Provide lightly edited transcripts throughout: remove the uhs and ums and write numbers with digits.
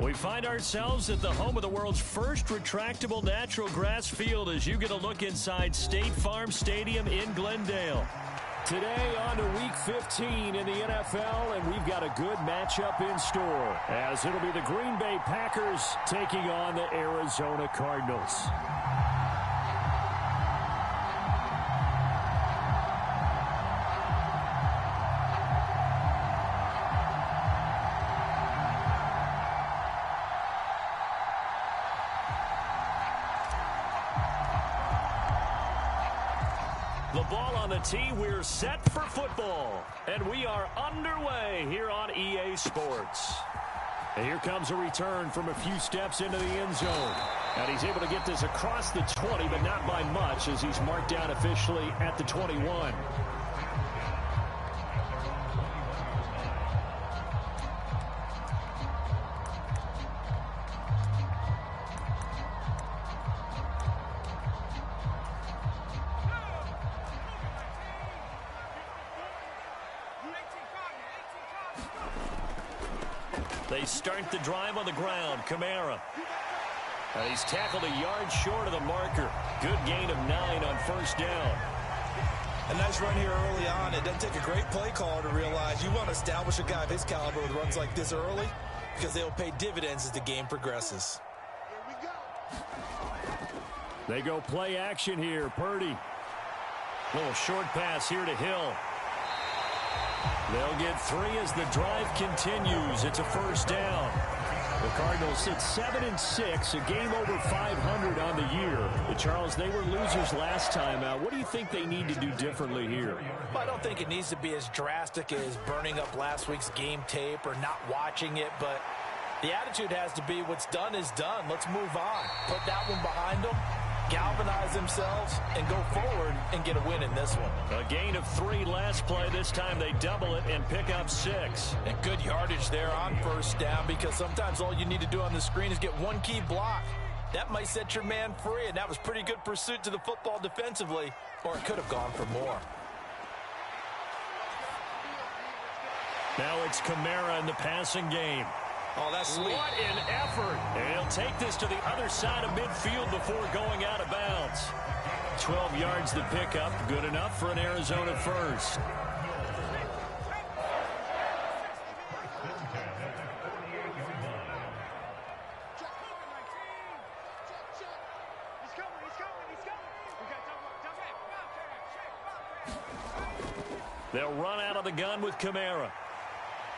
We find ourselves at the home of the world's first retractable natural grass field as you get a look inside State Farm Stadium in Glendale. Today on to Week 15 in the NFL, and we've got a good matchup in store as it'll be the Green Bay Packers taking on the Arizona Cardinals. The ball on the tee, we're set for football. And we are underway here on EA Sports. And here comes a return from a few steps into the end zone. And he's able to get this across the 20, but not by much as he's marked down officially at the 21. They start the drive on the ground. Kamara. He's tackled a yard short of the marker. Good gain of 9 on first down. A nice run here early on. It doesn't take a great play caller to realize you want to establish a guy of his caliber with runs like this early because they'll pay dividends as the game progresses. They go play action here. Purdy. Little short pass here to Hill. They'll get 3 as the drive continues. It's a first down. The Cardinals sit 7-6, a game over 500 on the year. But Charles, they were losers last time out. What do you think they need to do differently here? Well, I don't think it needs to be as drastic as burning up last week's game tape or not watching it, but the attitude has to be what's done is done. Let's move on. Put that one behind them. Galvanize themselves and go forward and get a win in this one. A gain of 3 last play. This time they double it and pick up 6. And good yardage there on first down because sometimes all you need to do on the screen is get one key block. That might set your man free, and that was pretty good pursuit to the football defensively, or it could have gone for more. Now it's Kamara in the passing game. Oh, that's sweet. What an effort. And he'll take this to the other side of midfield before going out of bounds. 12 yards to pick up. Good enough for an Arizona first. They'll run out of the gun with Kamara.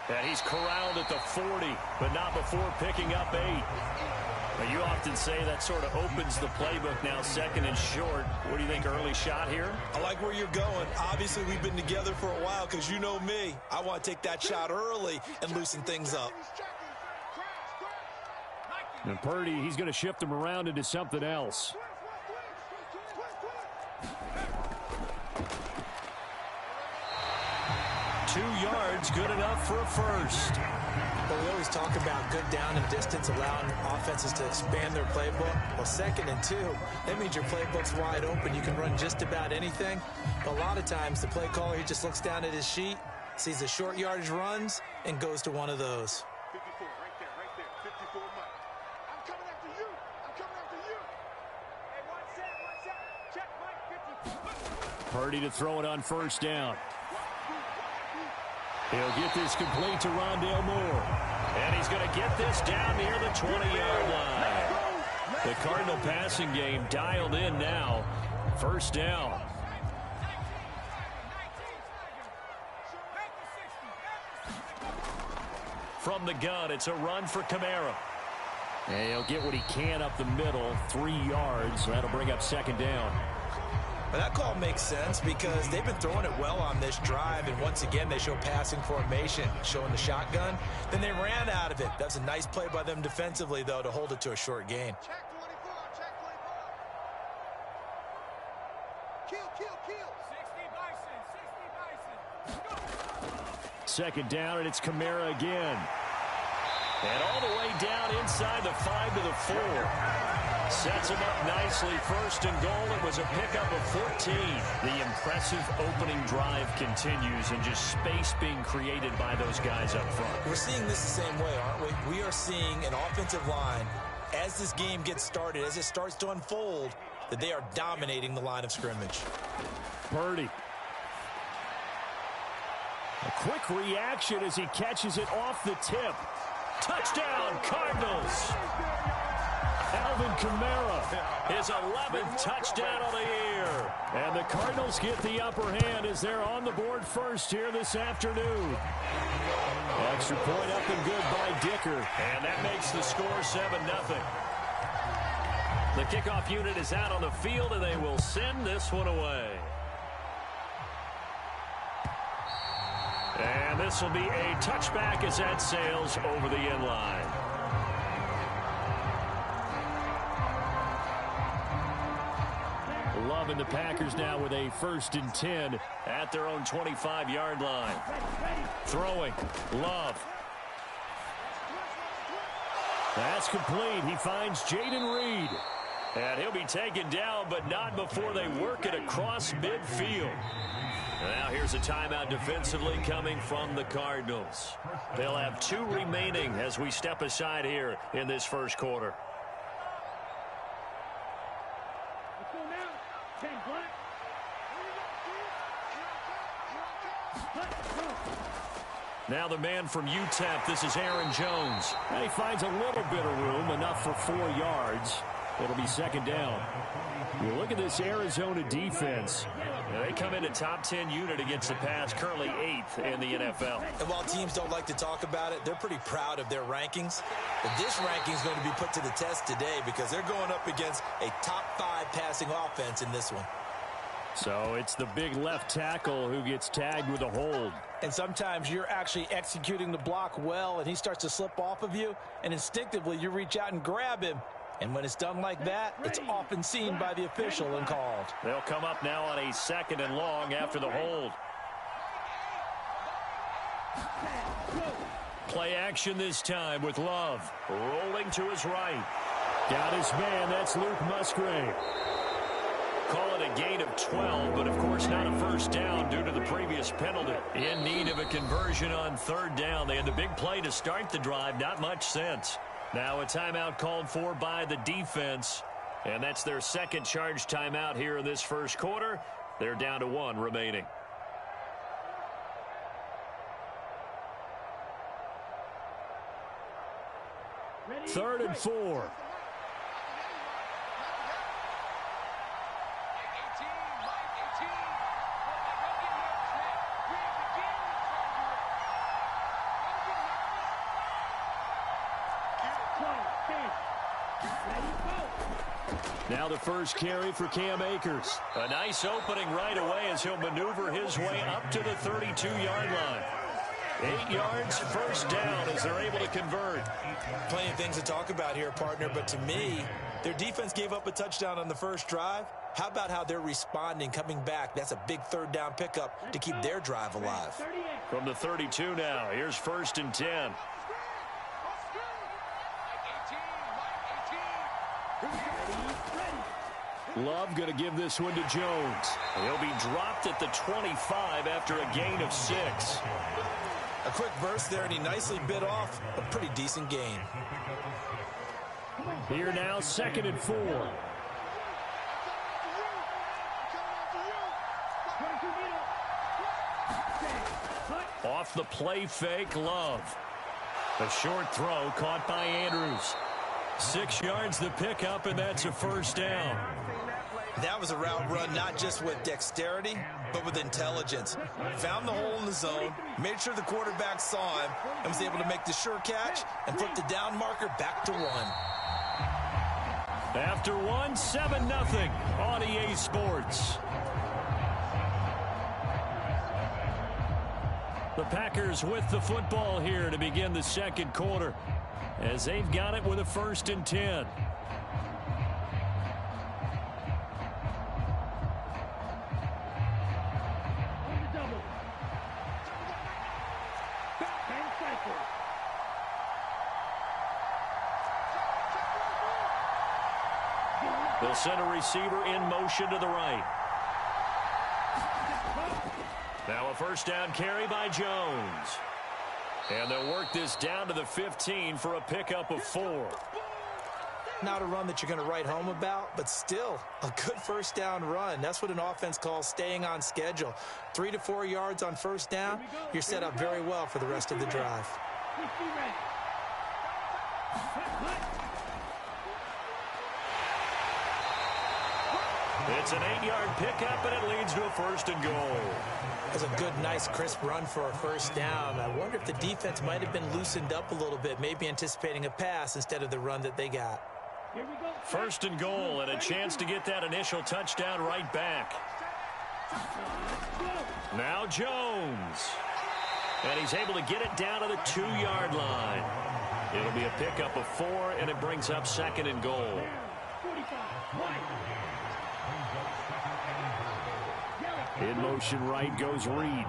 And he's corralled at the 40, but not before picking up 8. Now, you often say that sort of opens the playbook now, 2nd and short. What do you think, early shot here? I like where you're going. Obviously, we've been together for a while because you know me. I want to take that shot early and loosen things up. And Purdy, he's going to shift him around into something else. Two yards, good enough for a first. Well, we always talk about good down and distance, allowing offenses to expand their playbook. Well, 2nd and 2, that means your playbook's wide open. You can run just about anything. But a lot of times, the play caller, he just looks down at his sheet, sees the short yardage runs, and goes to one of those. 54, right there, 54 Mike. I'm coming after you. I'm coming after you. Hey, one set. Check Mike, 54. Purdy to throw it on first down. He'll get this complete to Rondale Moore. And he's going to get this down near the 20-yard line. The Cardinal passing game dialed in now. First down. From the gun, it's a run for Kamara. And he'll get what he can up the middle, 3 yards. That'll bring up 2nd down. But that call makes sense because they've been throwing it well on this drive, and once again they show passing formation, showing the shotgun. Then they ran out of it. That's a nice play by them defensively, though, to hold it to a short gain. Check 24, check 24. Kill. 60 Bison. 2nd down, and it's Kamara again. And all the way down inside the 5 to the 4. Sets him up nicely. First and goal. It was a pickup of 14. The impressive opening drive continues, and just space being created by those guys up front. We're seeing this the same way, aren't we? We are seeing an offensive line, as this game gets started, as it starts to unfold, that they are dominating the line of scrimmage. Purdy. A quick reaction as he catches it off the tip. Touchdown, Cardinals. Alvin Kamara, his 11th touchdown of the year. And the Cardinals get the upper hand as they're on the board first here this afternoon. Extra point up and good by Dicker. And that makes the score 7-0. The kickoff unit is out on the field, and they will send this one away. And this will be a touchback as that sails over the end line. Love and the Packers now with a 1st and 10 at their own 25-yard line. Throwing. Love. That's complete. He finds Jaden Reed. And he'll be taken down, but not before they work it across midfield. Now here's a timeout defensively coming from the Cardinals. They'll have 2 remaining as we step aside here in this first quarter. Now the man from UTEP, this is Aaron Jones. And he finds a little bit of room, enough for 4 yards. It'll be 2nd down. You look at this Arizona defense. They come in a top 10 unit against the pass, currently 8th in the NFL. And while teams don't like to talk about it, they're pretty proud of their rankings. But this ranking is going to be put to the test today because they're going up against a top 5 passing offense in this one. So it's the big left tackle who gets tagged with a hold. And sometimes you're actually executing the block well, and he starts to slip off of you, and instinctively you reach out and grab him. And when it's done like that, it's often seen by the official and called. They'll come up now on a 2nd and long after the hold. Play action this time with Love. Rolling to his right. Got his man. That's Luke Musgrave. Call it a gain of 12, but of course not a 1st down due to the previous penalty. In need of a conversion on 3rd down. They had the big play to start the drive. Not much sense. Now a timeout called for by the defense. And that's their 2nd charge timeout here in this first quarter. They're down to 1 remaining. Third and 4. Now the first carry for Cam Akers. A nice opening right away as he'll maneuver his way up to the 32-yard line. 8 yards, 1st down as they're able to convert. Plenty of things to talk about here, partner, but to me, their defense gave up a touchdown on the first drive. How about how they're responding, coming back? That's a big 3rd down pickup to keep their drive alive. From the 32 now, here's 1st and 10. Love going to give this one to Jones. He'll be dropped at the 25 after a gain of 6. A quick burst there, and he nicely bit off a pretty decent gain. Here now, 2nd and 4. Off the play fake, Love. A short throw caught by Andrews. 6 yards the pickup, and that's a 1st down. That was a route run not just with dexterity, but with intelligence. Found the hole in the zone, made sure the quarterback saw him, and was able to make the sure catch and put the down marker back to 1. After 1, 7-0 on EA Sports. The Packers with the football here to begin the 2nd quarter, as they've got it with a 1st and 10. They'll send a receiver in motion to the right. Now a first down carry by Jones. And they'll work this down to the 15 for a pickup of 4. Not a run that you're going to write home about, but still a good first down run. That's what an offense calls staying on schedule. 3 to 4 yards on first down, you're set up very well for the rest of the drive. It's an 8-yard pickup, and it leads to a first and goal. That's a good, nice, crisp run for a first down. I wonder if the defense might have been loosened up a little bit, maybe anticipating a pass instead of the run that they got. First and goal, and a chance to get that initial touchdown right back. Now Jones. And he's able to get it down to the 2-yard line. It'll be a pickup of 4, and it brings up second and goal. In motion right goes Reed.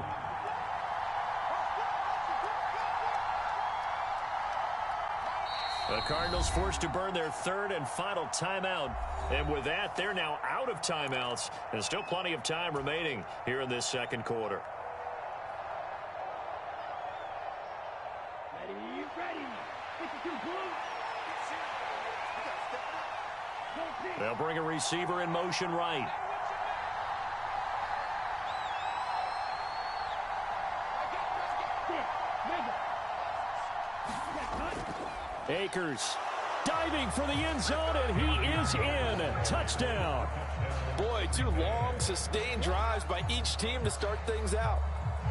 The Cardinals forced to burn their third and final timeout. And with that, they're now out of timeouts. And still plenty of time remaining here in this second quarter. They'll bring a receiver in motion right. Akers diving for the end zone, and he is in. Touchdown. Boy, 2 long, sustained drives by each team to start things out.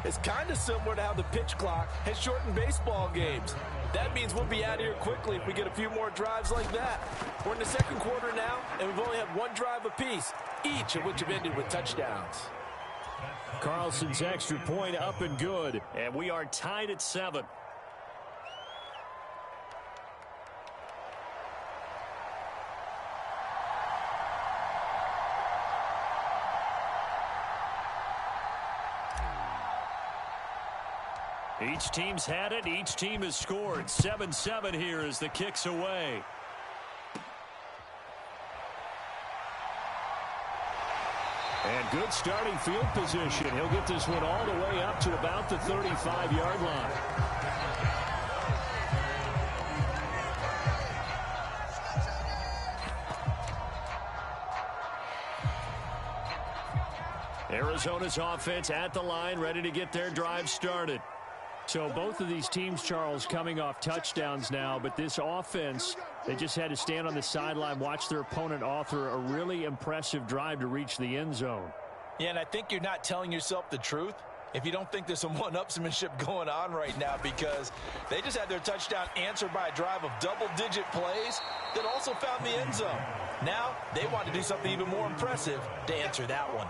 It's kind of similar to how the pitch clock has shortened baseball games. That means we'll be out of here quickly if we get a few more drives like that. We're in the second quarter now, and we've only had 1 drive apiece, each of which have ended with touchdowns. Carlson's extra point up and good, and we are tied at 7. Each team's had it. Each team has scored. 7-7 here as the kick's away. And good starting field position. He'll get this one all the way up to about the 35-yard line. Arizona's offense at the line, ready to get their drive started. So both of these teams, Charles, coming off touchdowns now, but this offense, they just had to stand on the sideline, watch their opponent author a really impressive drive to reach the end zone. Yeah, and I think you're not telling yourself the truth if you don't think there's some one-upsmanship going on right now, because they just had their touchdown answered by a drive of double-digit plays that also found the end zone. Now they want to do something even more impressive to answer that one.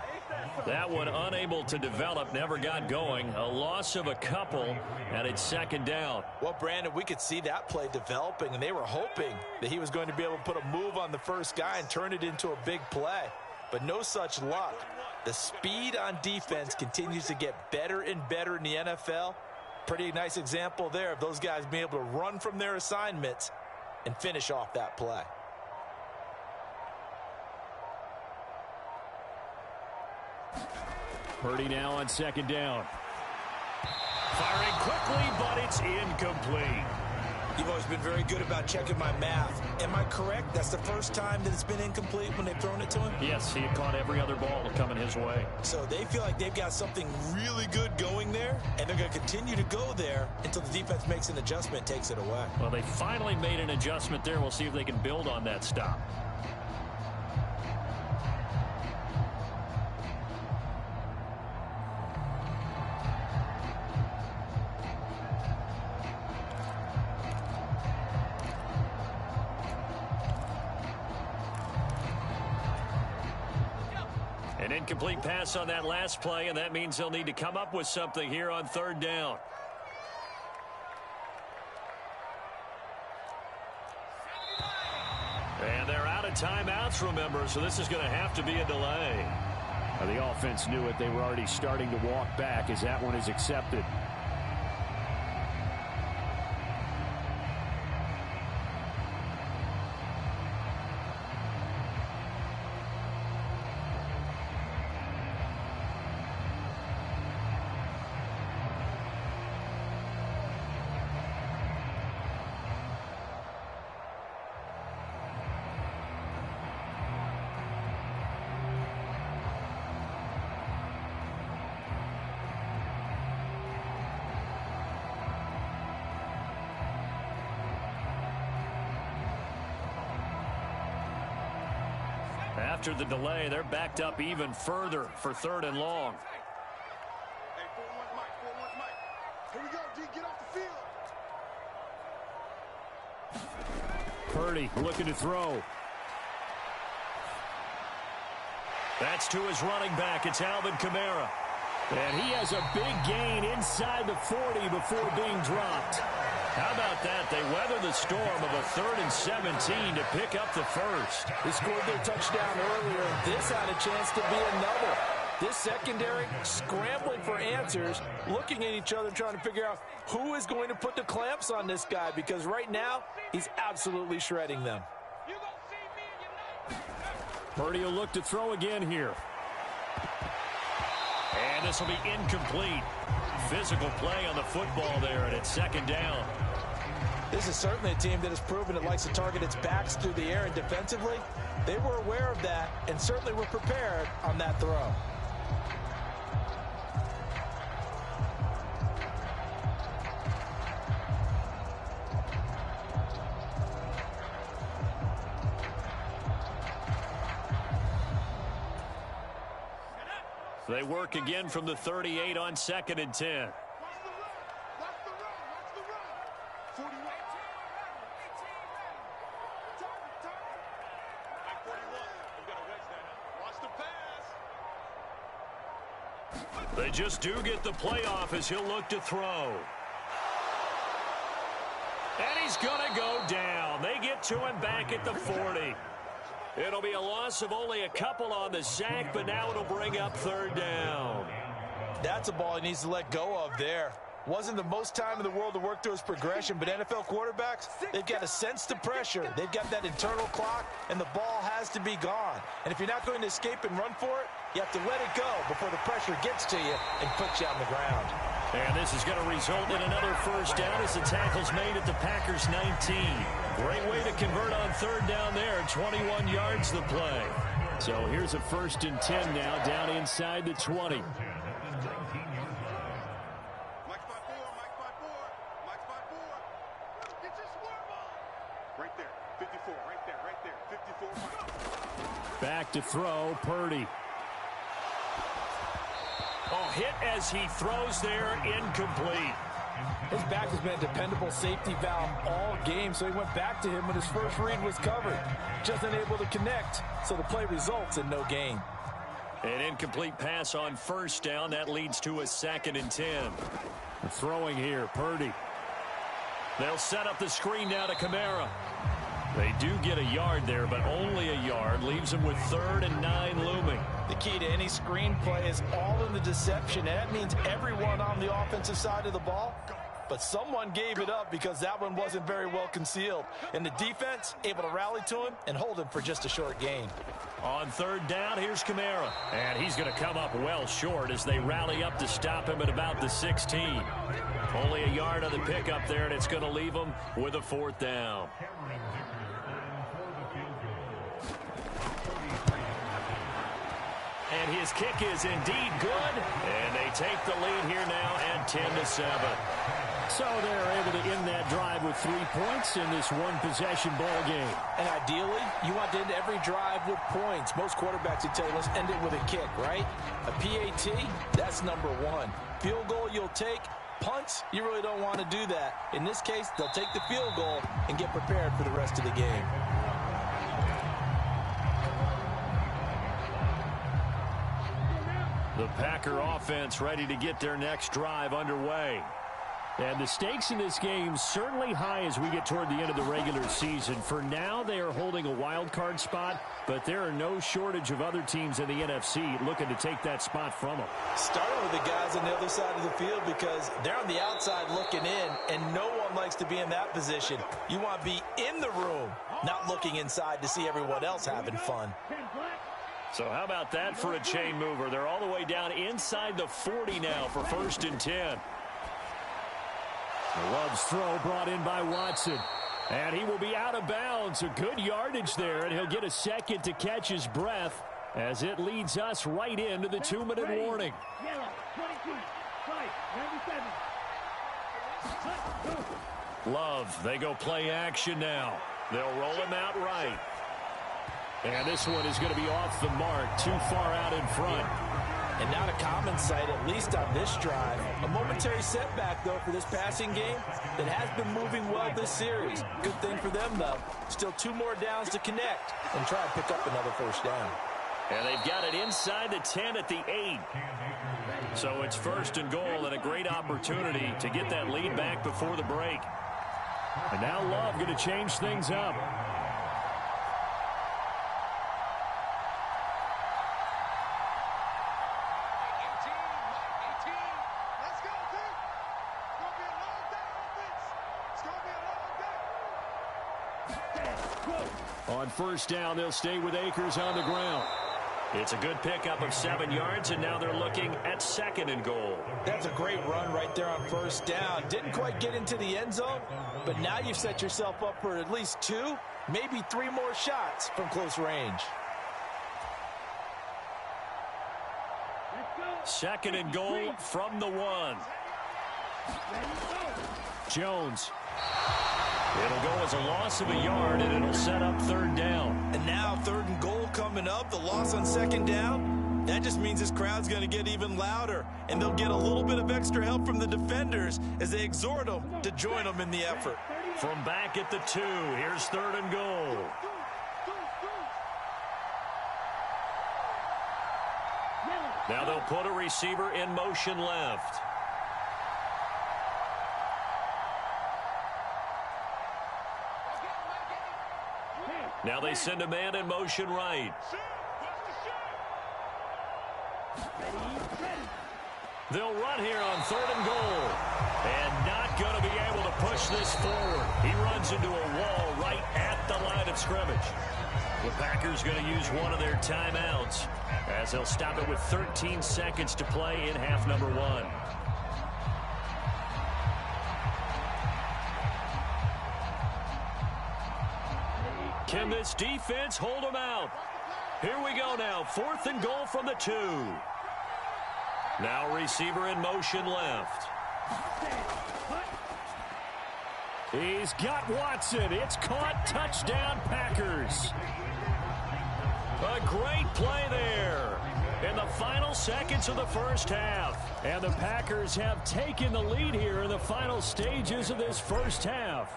That one unable to develop, never got going. A loss of a couple, and it's second down. Well, Brandon, we could see that play developing, and they were hoping that he was going to be able to put a move on the first guy and turn it into a big play. But no such luck. The speed on defense continues to get better and better in the NFL. Pretty nice example there of those guys being able to run from their assignments and finish off that play. Purdy now on second down. Firing quickly, but it's incomplete. You've always been very good about checking my math. Am I correct? That's the first time that it's been incomplete when they've thrown it to him? Yes, he had caught every other ball coming his way. So they feel like they've got something really good going there, and they're going to continue to go there until the defense makes an adjustment, takes it away. Well, they finally made an adjustment there. We'll see if they can build on that stop. An incomplete pass on that last play, and that means they'll need to come up with something here on third down. And they're out of timeouts, remember, so this is going to have to be a delay. The offense knew it. They were already starting to walk back as that one is accepted. after the delay. They're backed up even further for 3rd and long. Hey, 4-1 Mike, 4-1 Mike. Here we go, D, get off the field. Purdy looking to throw. That's to his running back. It's Alvin Kamara. And he has a big gain inside the 40 before being dropped. How about that? They weather the storm of a 3rd and 17 to pick up the first. They scored their touchdown earlier, and this had a chance to be another. This secondary scrambling for answers, looking at each other, trying to figure out who is going to put the clamps on this guy, because right now he's absolutely shredding them. Purdy will look to throw again here. And this will be incomplete. Physical play on the football there, and it's 2nd down. This is certainly a team that has proven it likes to target its backs through the air, and defensively, they were aware of that and certainly were prepared on that throw. They work again from the 38 on 2nd and 10. Watch the run, watch the run, watch the run. 41. Target. Mike 41, you got to wedge that. Watch the pass. They just do get the playoff as he'll look to throw. And he's going to go down. They get to him back at the 40. It'll be a loss of only a couple on the sack, but now it'll bring up 3rd down. That's a ball he needs to let go of there. Wasn't the most time in the world to work through his progression, but NFL quarterbacks, they've got to sense the pressure. They've got that internal clock, and the ball has to be gone. And if you're not going to escape and run for it, you have to let it go before the pressure gets to you and puts you on the ground. And this is going to result in another 1st down as the tackle's made at the Packers' 19. Great way to convert on 3rd down there. 21 yards the play. So here's a 1st and 10 now down inside the 20. Mike spot 4, Mike spot 4, Mike spot 4. Get your swerve on. Right there, 54, right there, 54 Mike. Back to throw, Purdy. Oh, hit as he throws there, incomplete. His back has been a dependable safety valve all game, so he went back to him when his first read was covered. Just unable to connect, so the play results in no gain. An incomplete pass on 1st down. That leads to a 2nd and 10. Throwing here, Purdy. They'll set up the screen now to Kamara. They do get a yard there, but only a yard. Leaves them with 3rd and 9 looming. The key to any screenplay is all in the deception, and that means everyone on the offensive side of the ball. But someone gave it up because that one wasn't very well concealed. And the defense able to rally to him and hold him for just a short gain. On 3rd down, here's Kamara. And he's going to come up well short as they rally up to stop him at about the 16. Only a yard on the pickup there, and it's going to leave him with a 4th down. And his kick is indeed good. And they take the lead here now at 10-7. So they're able to end that drive with 3 points in this one-possession ball game. And ideally, you want to end every drive with points. Most quarterbacks would tell you, let's end it with a kick, right? A PAT, that's number 1. Field goal you'll take. Punts, you really don't want to do that. In this case, they'll take the field goal and get prepared for the rest of the game. The Packer offense ready to get their next drive underway. And the stakes in this game certainly high as we get toward the end of the regular season. For now, they are holding a wild card spot, but there are no shortage of other teams in the NFC looking to take that spot from them. Starting with the guys on the other side of the field because they're on the outside looking in, and no one likes to be in that position. You want to be in the room, not looking inside to see everyone else having fun. So how about that for a chain mover? They're all the way down inside the 40 now for 1st and 10. Love's throw brought in by Watson. And he will be out of bounds. A good yardage there, and he'll get a second to catch his breath as it leads us right into the 2-minute warning. Yellow, 22, right, 97. Love, they go play action now. They'll roll him out right. And this one is going to be off the mark, too far out in front. And not a common sight, at least on this drive. A momentary setback, though, for this passing game that has been moving well this series. Good thing for them, though. Still 2 more downs to connect and try and pick up another first down. And they've got it inside the 10 at the 8. So it's 1st and goal and a great opportunity to get that lead back before the break. And now Love going to change things up. On 1st down, they'll stay with Akers on the ground. It's a good pickup of 7 yards, and now they're looking at 2nd and goal. That's a great run right there on 1st down. Didn't quite get into the end zone, but now you've set yourself up for at least 2, maybe 3 more shots from close range. 2nd and goal from the 1. Jones. It'll go as a loss of a yard, and it'll set up 3rd down. And now 3rd and goal coming up. The loss on 2nd down. That just means this crowd's going to get even louder, and they'll get a little bit of extra help from the defenders as they exhort them to join them in the effort. From back at the 2, here's 3rd and goal. Now they'll put a receiver in motion left. Now they send a man in motion right. They'll run here on 3rd and goal. And not going to be able to push this forward. He runs into a wall right at the line of scrimmage. The Packers going to use one of their timeouts as they'll stop it with 13 seconds to play in half number 1. Can this defense hold them out? Here we go now. 4th and goal from the 2. Now receiver in motion left. He's got Watson. It's caught. Touchdown, Packers. A great play there in the final seconds of the 1st half. And the Packers have taken the lead here in the final stages of this 1st half.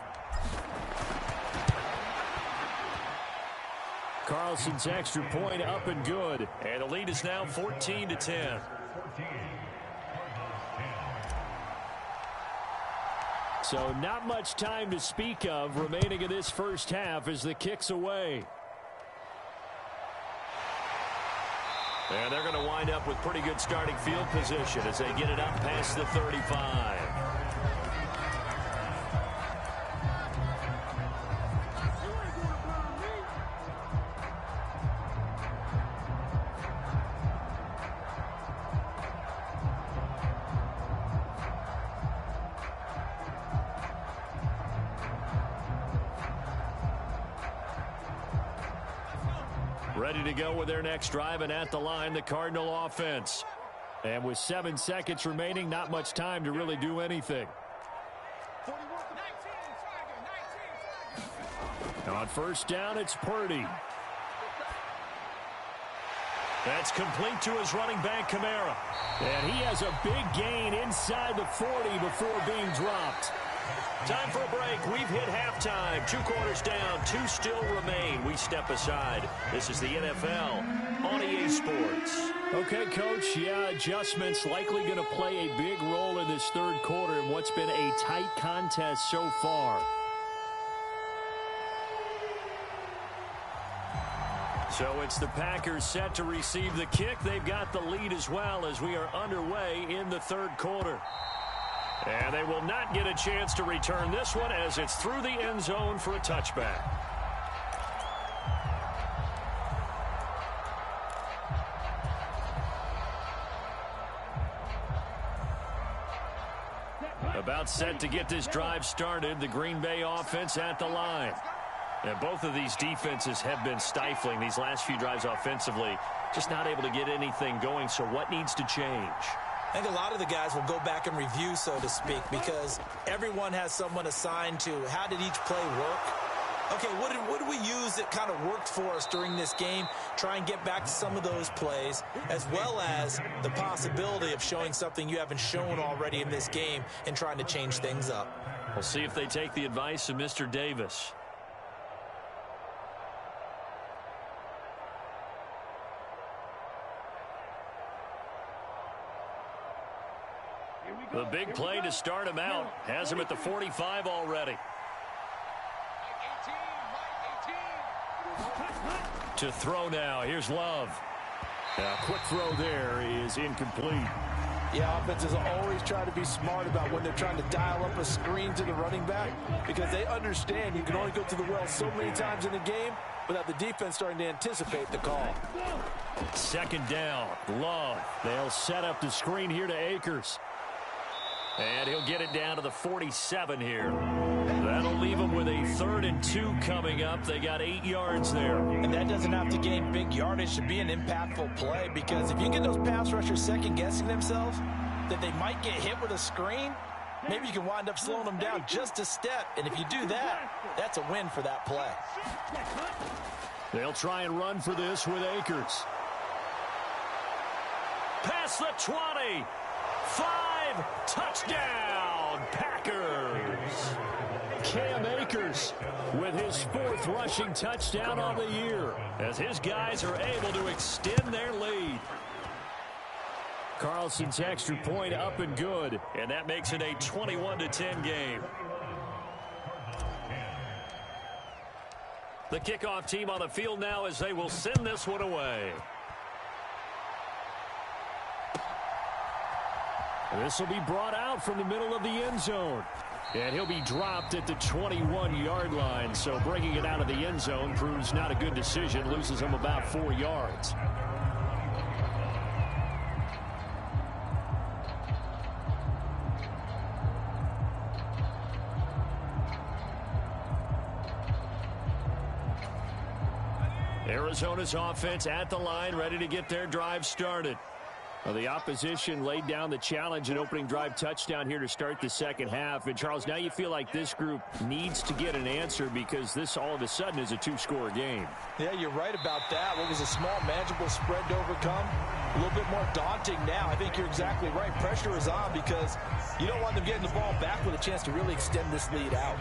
Carlson's extra point up and good. And the lead is now 14-10. So not much time to speak of remaining in this 1st half as the kick's away. And they're going to wind up with pretty good starting field position as they get it up past the 35. Ready to go with their next drive, and at the line, the Cardinal offense. And with 7 seconds remaining, not much time to really do anything. On 1st down, it's Purdy. That's complete to his running back, Kamara. And he has a big gain inside the 40 before being dropped. Time for a break. We've hit halftime. 2 quarters down. 2 still remain. We step aside. This is the NFL on EA Sports. Okay, Coach. Yeah, adjustments likely going to play a big role in this 3rd quarter in what's been a tight contest so far. So it's the Packers set to receive the kick. They've got the lead as well as we are underway in the 3rd quarter. And they will not get a chance to return this one as it's through the end zone for a touchback. About set to get this drive started, the Green Bay offense at the line. And both of these defenses have been stifling these last few drives offensively. Just not able to get anything going, so what needs to change? I think a lot of the guys will go back and review, so to speak, because everyone has someone assigned to how did each play work. Okay, what did we use that kind of worked for us during this game? Try and get back to some of those plays, as well as the possibility of showing something you haven't shown already in this game and trying to change things up. We'll see if they take the advice of Mr. Davis. The big play to start him out. Has him at the 45 already. To throw now. Here's Love. A quick throw there is incomplete. Yeah, offenses always try to be smart about when they're trying to dial up a screen to the running back, because they understand you can only go to the well so many times in a game without the defense starting to anticipate the call. Second down. Love. They'll set up the screen here to Akers. And he'll get it down to the 47 here. That'll leave him with a 3rd and 2 coming up. They got 8 yards there. And that doesn't have to gain big yardage to be an impactful play, because if you get those pass rushers second-guessing themselves that they might get hit with a screen, maybe you can wind up slowing them down just a step. And if you do that, that's a win for that play. They'll try and run for this with Akers. Past the 20. 5, touchdown, Packers. Cam Akers with his 4th rushing touchdown on the year, as his guys are able to extend their lead. Carlson's extra point up and good, and that makes it a 21-10 game. The kickoff team on the field now as they will send this one away. This will be brought out from the middle of the end zone. And he'll be dropped at the 21-yard line. So bringing it out of the end zone proves not a good decision. Loses him about 4 yards. Arizona's offense at the line, ready to get their drive started. Well, the opposition laid down the challenge and opening drive touchdown here to start the second half. And, Charles, now you feel like this group needs to get an answer, because this all of a sudden is a 2-score game. Yeah, you're right about that. What was a small, manageable spread to overcome, a little bit more daunting now. I think you're exactly right. Pressure is on, because you don't want them getting the ball back with a chance to really extend this lead out.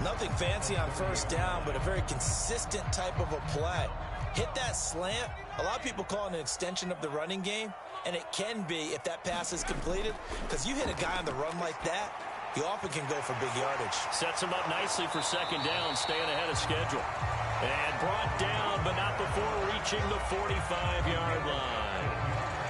Nothing fancy on first down, but a very consistent type of a play. Hit that slant. A lot of people call it an extension of the running game. And it can be if that pass is completed, because you hit a guy on the run like that, you often can go for big yardage. Sets him up nicely for second down, staying ahead of schedule. And brought down, but not before reaching the 45-yard line.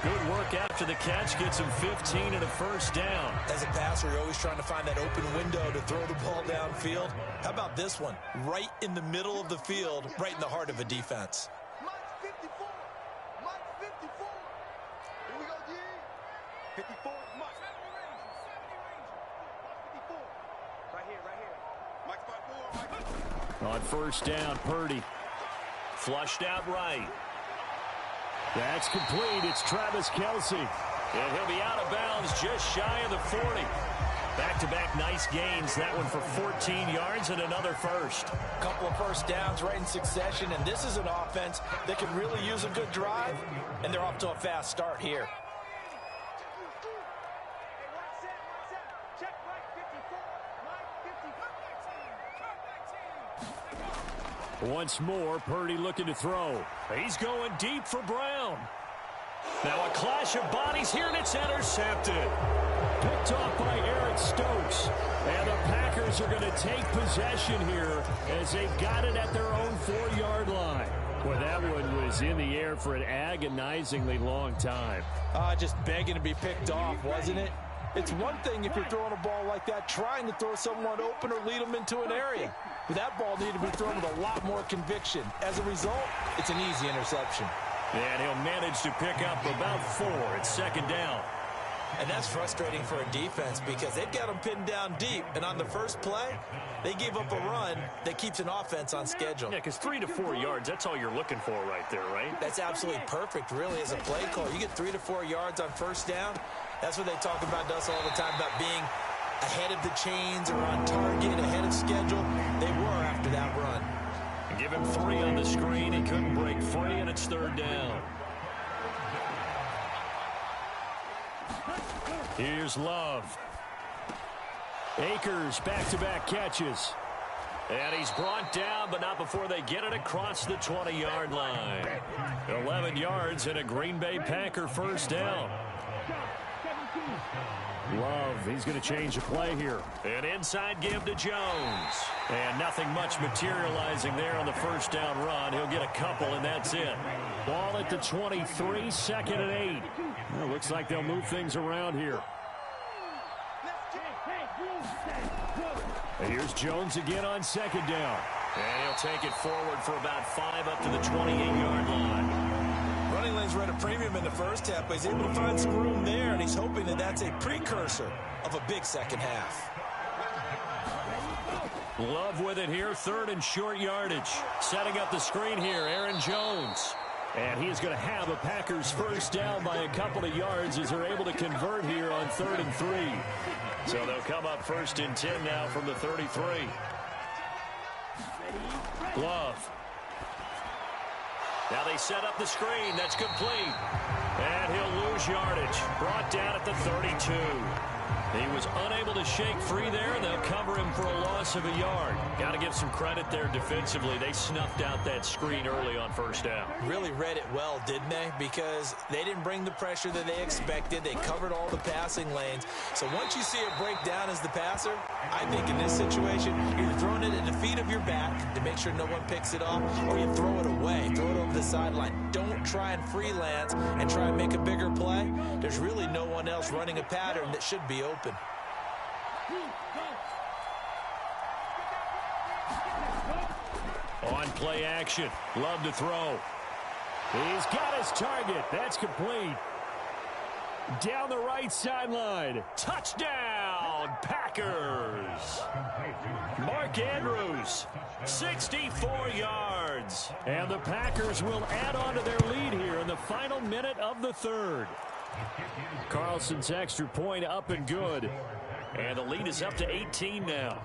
Good work after the catch, gets him 15 and a first down. As a passer, you're always trying to find that open window to throw the ball downfield. How about this one? Right in the middle of the field, right in the heart of a defense. On first down, Purdy. Flushed out right. That's complete. It's Travis Kelce. And he'll be out of bounds just shy of the 40. Back-to-back nice gains. That one for 14 yards and another first. Couple of first downs right in succession. And this is an offense that can really use a good drive. And they're off to a fast start here. Once more, Purdy looking to throw. He's going deep for Brown. Now a clash of bodies here, and it's intercepted. Picked off by Eric Stokes. And the Packers are going to take possession here as they've got it at their own 4-yard line. Boy, that one was in the air for an agonizingly long time. Just begging to be picked off, wasn't it? It's one thing if you're throwing a ball like that, trying to throw someone open or lead them into an area. But that ball needed to be thrown with a lot more conviction. As a result, it's an easy interception. And he'll manage to pick up about 4 at second down. And that's frustrating for a defense, because they've got them pinned down deep. And on the first play, they gave up a run that keeps an offense on schedule. Yeah, because 3 to 4 yards, that's all you're looking for right there, right? That's absolutely perfect, really, as a play call. You get 3 to 4 yards on first down. That's what they talk about to us all the time, about being ahead of the chains or on target, ahead of schedule. They were after that run. Gave him 3 on the screen. He couldn't break free, and it's 3rd down. Here's Love. Akers, back-to-back catches. And he's brought down, but not before they get it across the 20-yard line. 11 yards and a Green Bay Packer first down. Love, he's going to change the play here. An inside give to Jones. And nothing much materializing there on the first down run. He'll get a couple, and that's it. Ball at the 23, 2nd and 8. Well, looks like they'll move things around here. And here's Jones again on 2nd down. And he'll take it forward for about 5 up to the 28-yard line. Running lanes were at a premium in the first half, but he's able to find some room there, and he's hoping that that's a precursor of a big second half. Love with it here, 3rd and short yardage. Setting up the screen here, Aaron Jones. And he is going to have a Packers first down by a couple of yards as they're able to convert here on 3rd and 3. So they'll come up 1st and 10 now from the 33. Love. Now they set up the screen. That's complete. And he'll lose yardage. Brought down at the 32. He was unable to shake free there, and they'll cover him for a loss of a yard. Got to give some credit there defensively. They snuffed out that screen early on first down. Really read it well, didn't they? Because they didn't bring the pressure that they expected. They covered all the passing lanes. So once you see it break down as the passer, I think in this situation, you're throwing it at the feet of your back to make sure no one picks it off, or you throw it away, throw it over the sideline. Don't try and freelance and try and make a bigger play. There's really no one else running a pattern that should be open. On play action. Love to throw. He's got his target. That's complete. Down the right sideline. Touchdown, Packers. Mark Andrews, 64 yards. And the Packers will add on to their lead here in the final minute of the 3rd. Carlson's extra point up and good. And the lead is up to 18 now.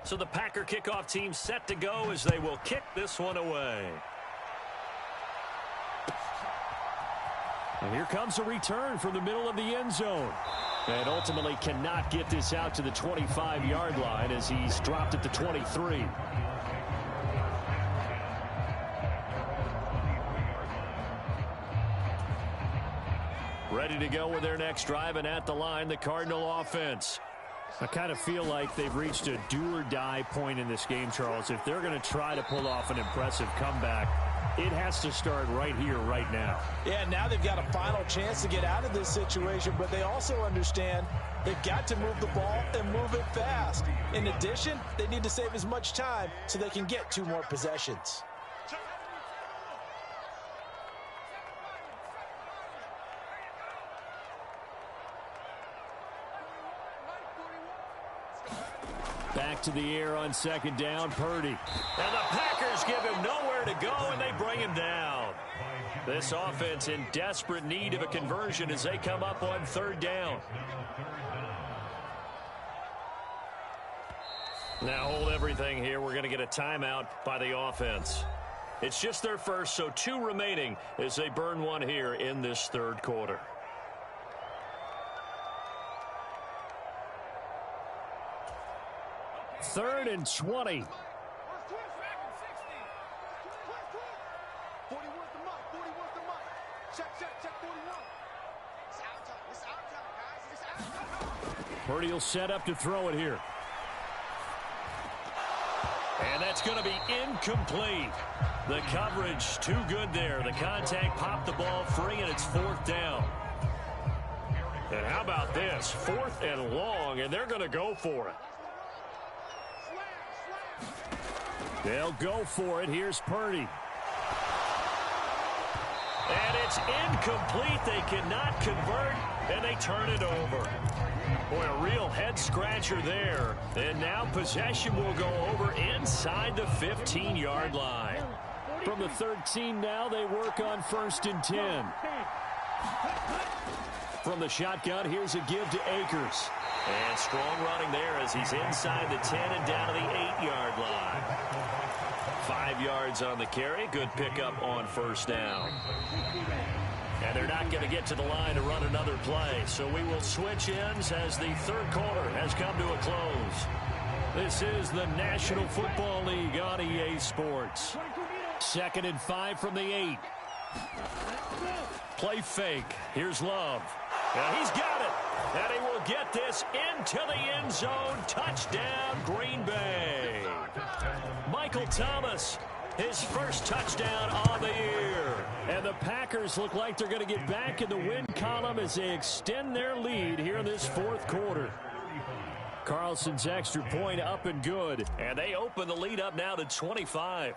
So the Packer kickoff team set to go as they will kick this one away. And here comes a return from the middle of the end zone. And ultimately cannot get this out to the 25-yard line as he's dropped at the 23. Ready to go with their next drive, and at the line, the Cardinal offense. I kind of feel like they've reached a do-or-die point in this game, Charles. If they're going to try to pull off an impressive comeback, it has to start right here, right now. Yeah, now they've got a final chance to get out of this situation, but they also understand they've got to move the ball and move it fast. In addition, they need to save as much time so they can get 2 more possessions. Back to the air on 2nd down, Purdy. And the Packers give him nowhere to go, and they bring him down. This offense in desperate need of a conversion as they come up on 3rd down. Now hold everything here. We're going to get a timeout by the offense. It's just their first, so 2 remaining as they burn one here in this 3rd quarter. Third and 20. 41. Purdy will set up to throw it here. And that's going to be incomplete. The coverage too good there. The contact popped the ball free, and it's 4th down. And how about this? 4th and long, and they're going to go for it. They'll go for it. Here's Purdy. And it's incomplete. They cannot convert, and they turn it over. Boy, a real head-scratcher there. And now possession will go over inside the 15-yard line. From the 13 now, they work on 1st and 10. From the shotgun, here's a give to Akers. And strong running there as he's inside the 10 and down to the 8-yard line. 5 yards on the carry. Good pickup on first down. And they're not going to get to the line to run another play. So we will switch ends as the third quarter has come to a close. This is the National Football League on EA Sports. 2nd and 5 from the 8. Play fake. Here's Love. And he's got it. And he will get this into the end zone. Touchdown, Green Bay. Michael Thomas, his first touchdown on the year. And the Packers look like they're going to get back in the win column as they extend their lead here in this fourth quarter. Carlson's extra point up and good. And they open the lead up now to 25.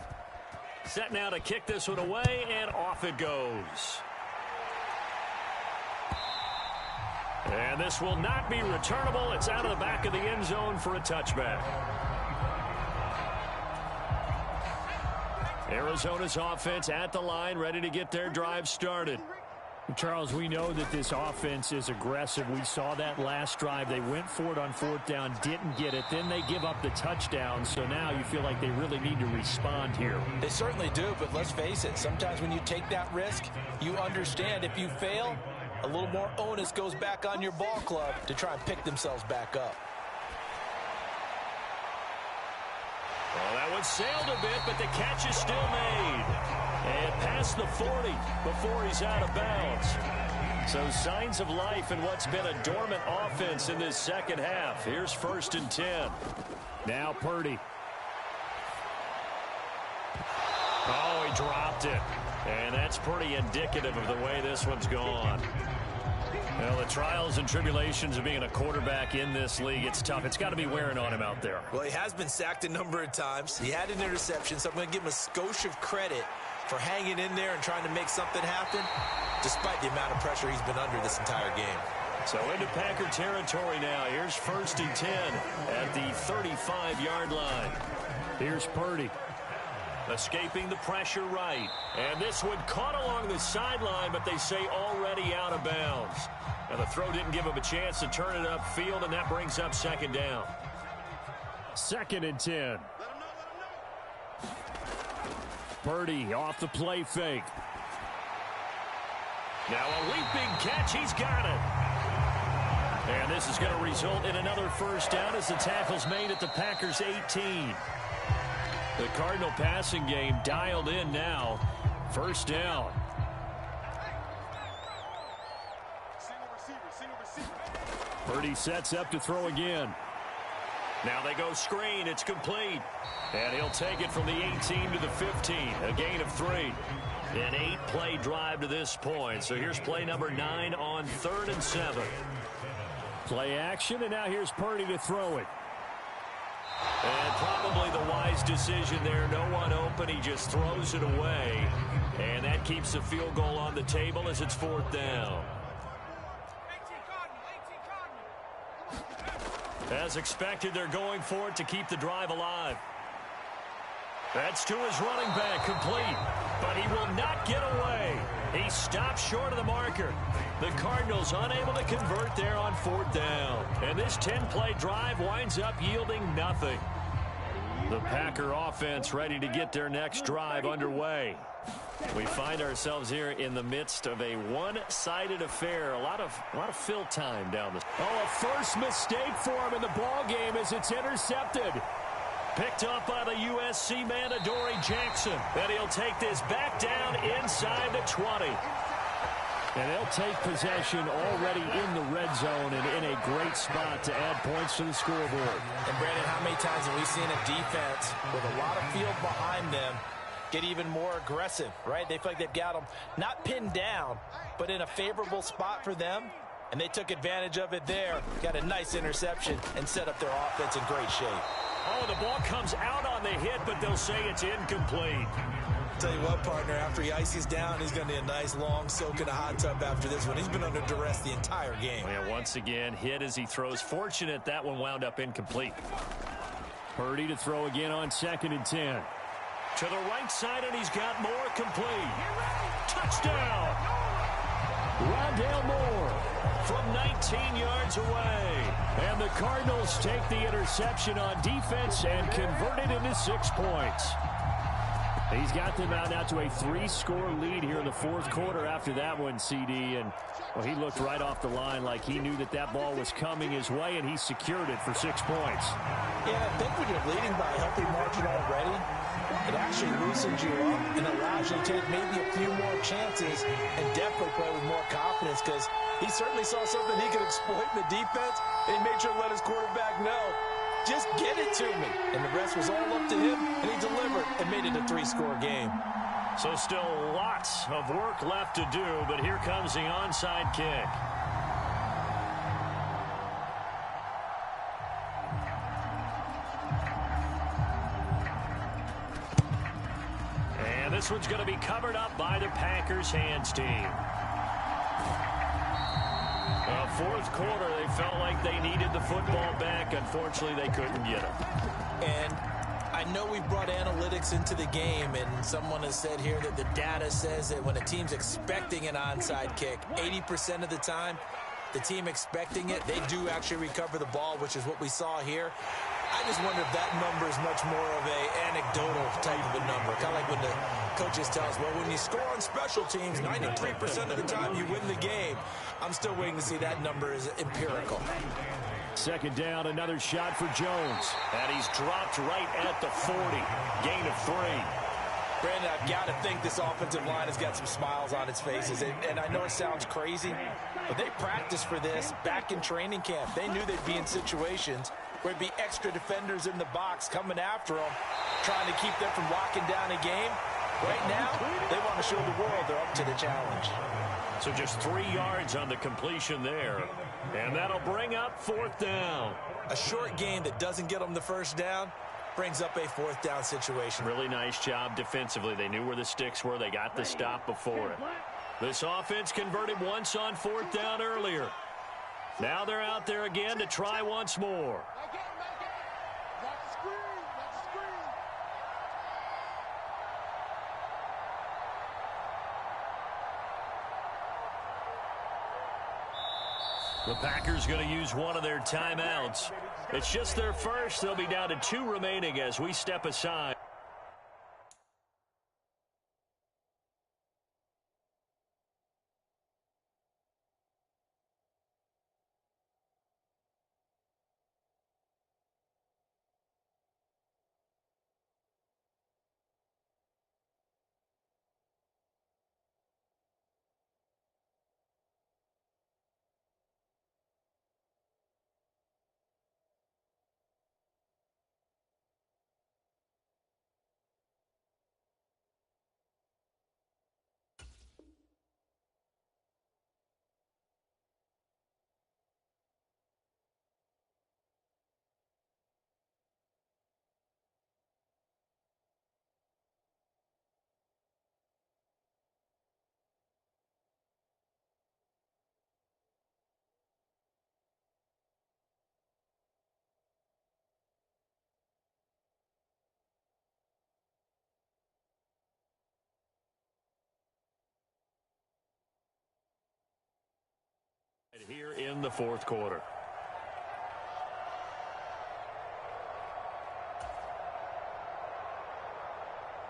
Set now to kick this one away, and off it goes. And this will not be returnable. It's out of the back of the end zone for a touchback. Arizona's offense at the line, ready to get their drive started. Charles, we know that this offense is aggressive. We saw that last drive. They went for it on 4th down, didn't get it. Then they give up the touchdown. So now you feel like they really need to respond here. They certainly do, but let's face it. Sometimes when you take that risk, you understand if you fail, a little more onus goes back on your ball club to try and pick themselves back up. Well, that one sailed a bit, but the catch is still made. And past the 40 before he's out of bounds. So signs of life in what's been a dormant offense in this second half. Here's 1st and 10. Now Purdy. Oh, he dropped it. And that's pretty indicative of the way this one's gone. Well, the trials and tribulations of being a quarterback in this league, it's tough. It's got to be wearing on him out there. Well, he has been sacked a number of times. He had an interception, so I'm going to give him a skosh of credit for hanging in there and trying to make something happen, despite the amount of pressure he's been under this entire game. So into Packer territory now. Here's 1st and 10 at the 35-yard line. Here's Purdy. Escaping the pressure right. And this one caught along the sideline, but they say already out of bounds. Now the throw didn't give him a chance to turn it upfield, and that brings up 2nd down. 2nd and 10. Purdy off the play fake. Now a leaping catch. He's got it. And this is going to result in another first down as the tackle's made at the Packers' 18. The Cardinal passing game dialed in now. 1st down. Purdy sets up to throw again. Now they go screen. It's complete. And he'll take it from the 18 to the 15. A gain of 3. An 8-play drive to this point. So here's play number 9 on 3rd and 7. Play action, and now here's Purdy to throw it. And probably the wise decision there. No one open. He just throws it away. And that keeps the field goal on the table as it's 4th down. As expected, they're going for it to keep the drive alive. That's to his running back, complete. But he will not get away. He stops short of the marker. The Cardinals unable to convert there on 4th down. And this 10-play drive winds up yielding nothing. The Packer offense ready to get their next drive underway. We find ourselves here in the midst of a one-sided affair. A lot of fill time down the... Oh, a first mistake for him in the ball game as it's intercepted. Picked up by the USC man, Adoree Jackson. And he'll take this back down inside the 20. And they'll take possession already in the red zone and in a great spot to add points to the scoreboard. And, Brandon, how many times have we seen a defense with a lot of field behind them get even more aggressive, right? They feel like they've got them not pinned down, but in a favorable spot for them. And they took advantage of it there. Got a nice interception and set up their offense in great shape. Oh, the ball comes out on the hit, but they'll say it's incomplete. Tell you what, partner, after he ices down, he's going to need a nice long soak in a hot tub after this one. He's been under duress the entire game. Yeah, once again, hit as he throws. Fortunate that one wound up incomplete. Purdy to throw again on 2nd and 10. To the right side, and he's got more complete. Touchdown! Rondale Moore from 19 yards away. And the Cardinals take the interception on defense and convert it into 6 points. He's got them out now to a 3-score lead here in the fourth quarter after that one, CD. And, well, he looked right off the line like he knew that that ball was coming his way, and he secured it for 6 points. Yeah, I think when you're leading by a healthy margin already, it actually loosens you up and allows you to take maybe a few more chances and definitely play with more confidence, because he certainly saw something he could exploit in the defense, and he made sure to let his quarterback know, just get it to me. And the rest was all up to him, and he delivered and made it a 3-score game. So still lots of work left to do, but here comes the onside kick. And this one's going to be covered up by the Packers hands team. Fourth quarter, they felt like they needed the football back. Unfortunately, they couldn't get it. And I know we've brought analytics into the game, and someone has said here that the data says that when a team's expecting an onside kick, 80% of the time, the team expecting it, they do actually recover the ball, which is what we saw here. I just wonder if that number is much more of a anecdotal type of a number. Kind of like when the coaches tell us, well, when you score on special teams, 93% of the time you win the game. I'm still waiting to see that number is empirical. Second down, another shot for Jones. And he's dropped right at the 40. Gain of 3. Brandon, I've got to think this offensive line has got some smiles on its faces. And I know it sounds crazy, but they practiced for this back in training camp. They knew they'd be in situations where it'd be extra defenders in the box coming after them, trying to keep them from locking down a game. Right now, they want to show the world they're up to the challenge. So just 3 yards on the completion there. And that'll bring up fourth down. A short game that doesn't get them the first down brings up a fourth down situation. Really nice job defensively. They knew where the sticks were. They got the stop before it. This offense converted once on fourth down earlier. Now they're out there again to try once more. The Packers going to use one of their timeouts. It's just their first. They'll be down to 2 remaining as we step aside. Here in the fourth quarter.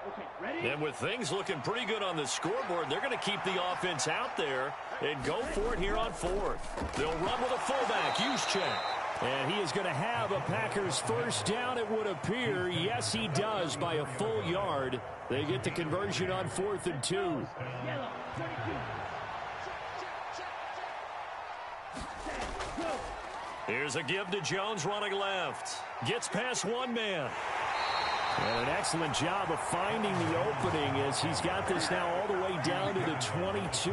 Okay, ready? And with things looking pretty good on the scoreboard, they're going to keep the offense out there and go for it here on fourth. They'll run with a fullback, Juszczyk. And he is going to have a Packers first down, it would appear. Yes, he does, by a full yard. They get the conversion on 4th and 2. Yellow, 32. Here's a give to Jones running left. Gets past one man. And an excellent job of finding the opening as he's got this now all the way down to the 22.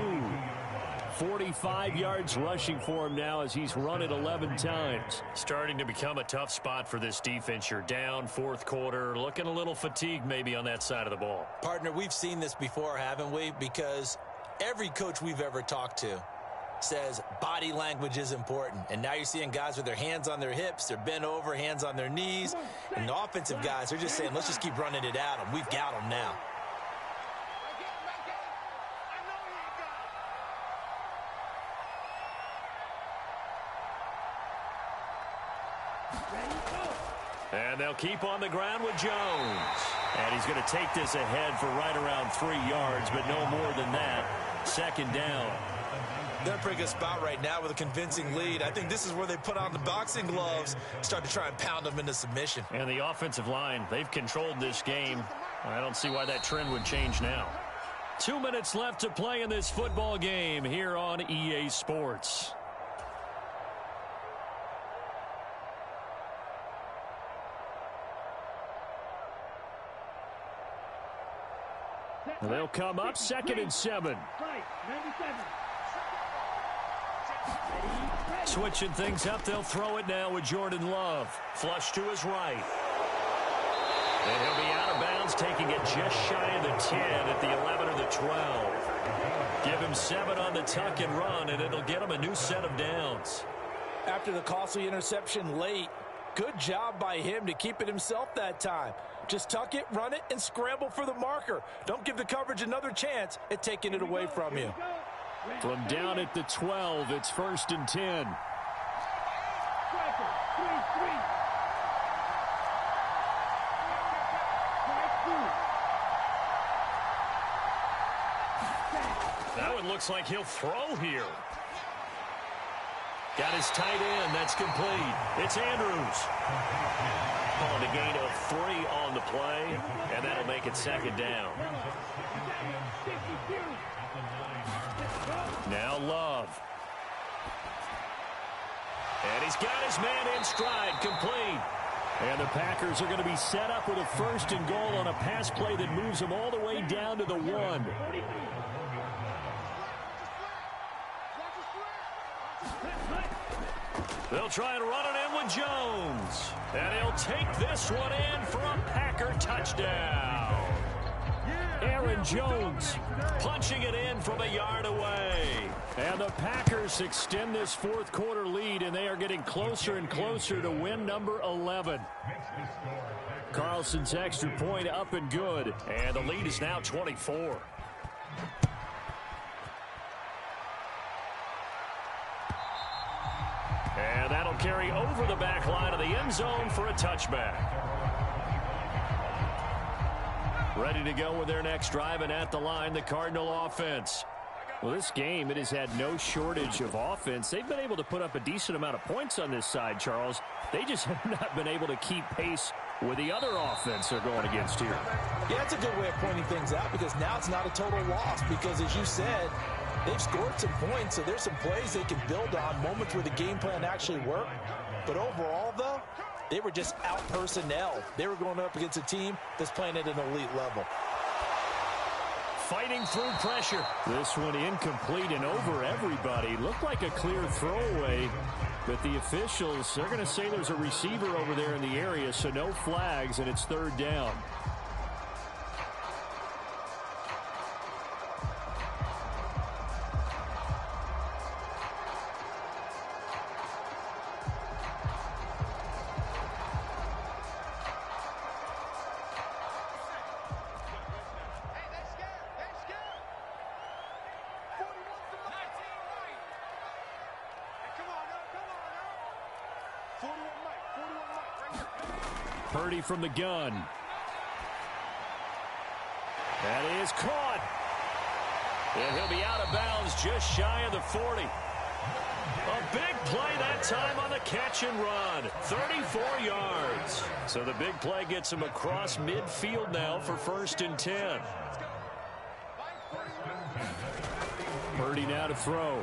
45 yards rushing for him now as he's run it 11 times. Starting to become a tough spot for this defense. You're down fourth quarter, looking a little fatigued maybe on that side of the ball. Partner, we've seen this before, haven't we? Because every coach we've ever talked to says body language is important. And now you're seeing guys with their hands on their hips, they're bent over, hands on their knees. And the offensive guys are just saying, let's just keep running it at them. We've got them now. And they'll keep on the ground with Jones. And he's going to take this ahead for right around 3 yards, but no more than that. Second down. They're in a pretty good spot right now with a convincing lead. I think this is where they put on the boxing gloves, start to try and pound them into submission. And the offensive line, they've controlled this game. I don't see why that trend would change now. 2 minutes left to play in this football game here on EA Sports. They'll come up 2nd and 7. Switching things up, they'll throw it now with Jordan Love. Flush to his right. And he'll be out of bounds, taking it just shy of the 10 at the 11 or the 12. Give him 7 on the tuck and run, and it'll get him a new set of downs. After the costly interception late, good job by him to keep it himself that time. Just tuck it, run it, and scramble for the marker. Don't give the coverage another chance at taking it away from you. From down at the 12, it's 1st and 10. That one looks like he'll throw here. Got his tight end. That's complete. It's Andrews. Calling a gain of 3 on the play, and that'll make it 2nd down. Now Love. And he's got his man in stride, complete. And the Packers are going to be set up with a 1st and goal on a pass play that moves them all the way down to the 1. They'll try and run it in with Jones. And he'll take this one in for a Packer touchdown. Aaron Jones punching it in from a yard away. And the Packers extend this 4th quarter lead, and they are getting closer and closer to win number 11. Carlson's extra point up and good. And the lead is now 24. And that'll carry over the back line of the end zone for a touchback. Ready to go with their next drive, and at the line, the Cardinal offense. Well, this game, it has had no shortage of offense. They've been able to put up a decent amount of points on this side, Charles. They just have not been able to keep pace with the other offense they're going against here. Yeah, that's a good way of pointing things out, because now it's not a total loss, because as you said, they've scored some points, so there's some plays they can build on, moments where the game plan actually worked. But overall, though, they were just out personnel. They were going up against a team that's playing at an elite level. Fighting through pressure. This one incomplete and over everybody. Looked like a clear throwaway, but the officials, they're going to say there's a receiver over there in the area, so no flags, and it's 3rd down. Purdy from the gun. That is caught. And he'll be out of bounds just shy of the 40. A big play that time on the catch and run. 34 yards. So the big play gets him across midfield now for 1st and 10. Purdy now to throw.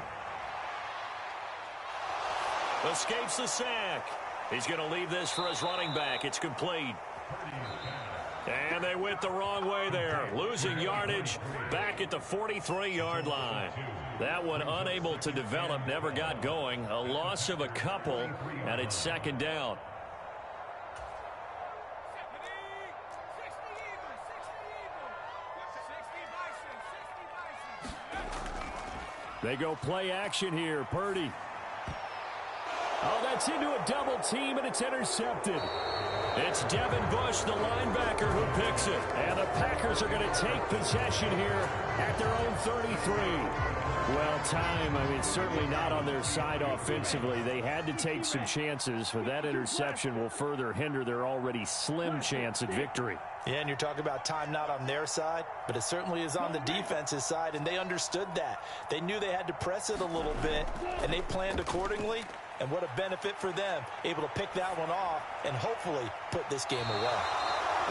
Escapes the sack. He's going to leave this for his running back. It's complete. And they went the wrong way there. Losing yardage back at the 43-yard line. That one unable to develop, never got going. A loss of a couple, and it's 2nd down. They go play action here. Purdy. Oh, that's into a double team, and it's intercepted. It's Devin Bush, the linebacker, who picks it. And the Packers are going to take possession here at their own 33. Well, time, certainly not on their side offensively. They had to take some chances, but that interception will further hinder their already slim chance at victory. Yeah, and you're talking about time not on their side, but it certainly is on the defense's side, and they understood that. They knew they had to press it a little bit, and they planned accordingly, and what a benefit for them, able to pick that one off and hopefully put this game away.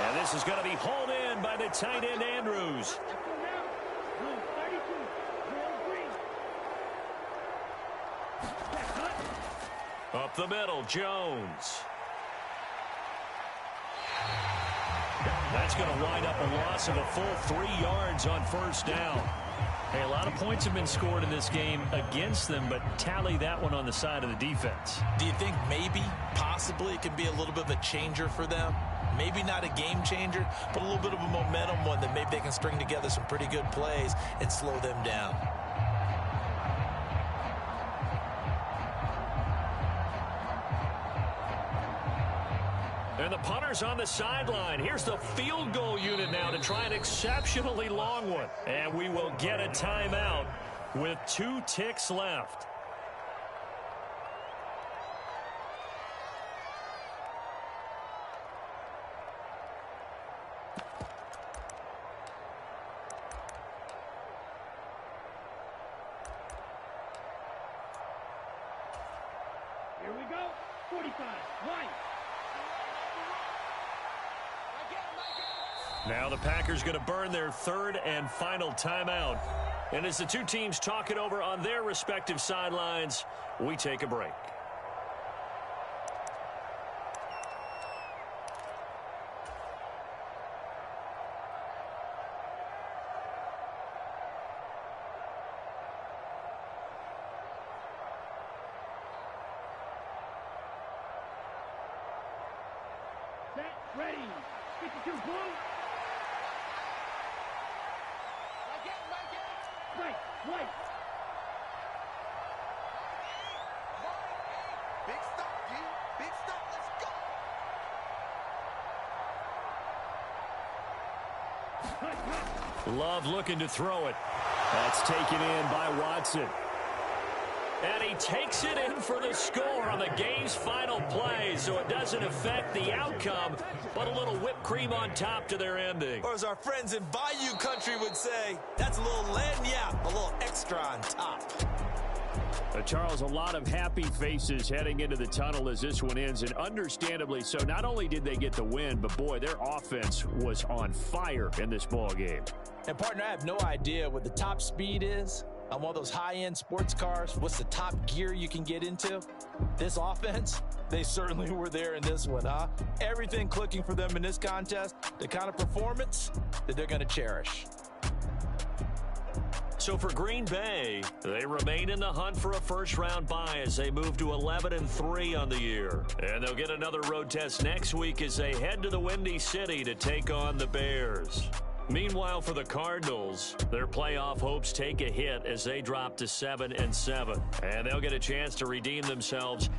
And this is going to be hauled in by the tight end, Andrews. Up the middle, Jones. That's going to wind up a loss of a full 3 yards on first down. Hey, a lot of points have been scored in this game against them, but tally that one on the side of the defense. Do you think maybe, possibly, it can be a little bit of a changer for them? Maybe not a game changer, but a little bit of a momentum one that maybe they can string together some pretty good plays and slow them down. And the punter's on the sideline. Here's the field goal unit now to try an exceptionally long one. And we will get a timeout with 2 ticks left. Here we go. 45. Right. Now the Packers going to burn their 3rd and final timeout. And as the two teams talk it over on their respective sidelines, we take a break. Set. Ready. 52 blue. Right, right. Big stop, D. Big stop. Let's go. Love looking to throw it. That's taken in by Watson. And he takes it in for the score on the game's final play, so it doesn't affect the outcome, but a little whipped cream on top to their ending. Or as our friends in Bayou Country would say, that's a little lagniappe, a little extra on top. Charles, a lot of happy faces heading into the tunnel as this one ends, and understandably so. Not only did they get the win, but boy, their offense was on fire in this ball game. And partner, I have no idea what the top speed is on one of those high-end sports cars. What's the top gear you can get into? This offense, they certainly were there in this one, huh? Everything clicking for them in this contest, the kind of performance that they're going to cherish. So for Green Bay, they remain in the hunt for a first-round bye as they move to 11-3 on the year. And they'll get another road test next week as they head to the Windy City to take on the Bears. Meanwhile, for the Cardinals, their playoff hopes take a hit as they drop to 7-7. And they'll get a chance to redeem themselves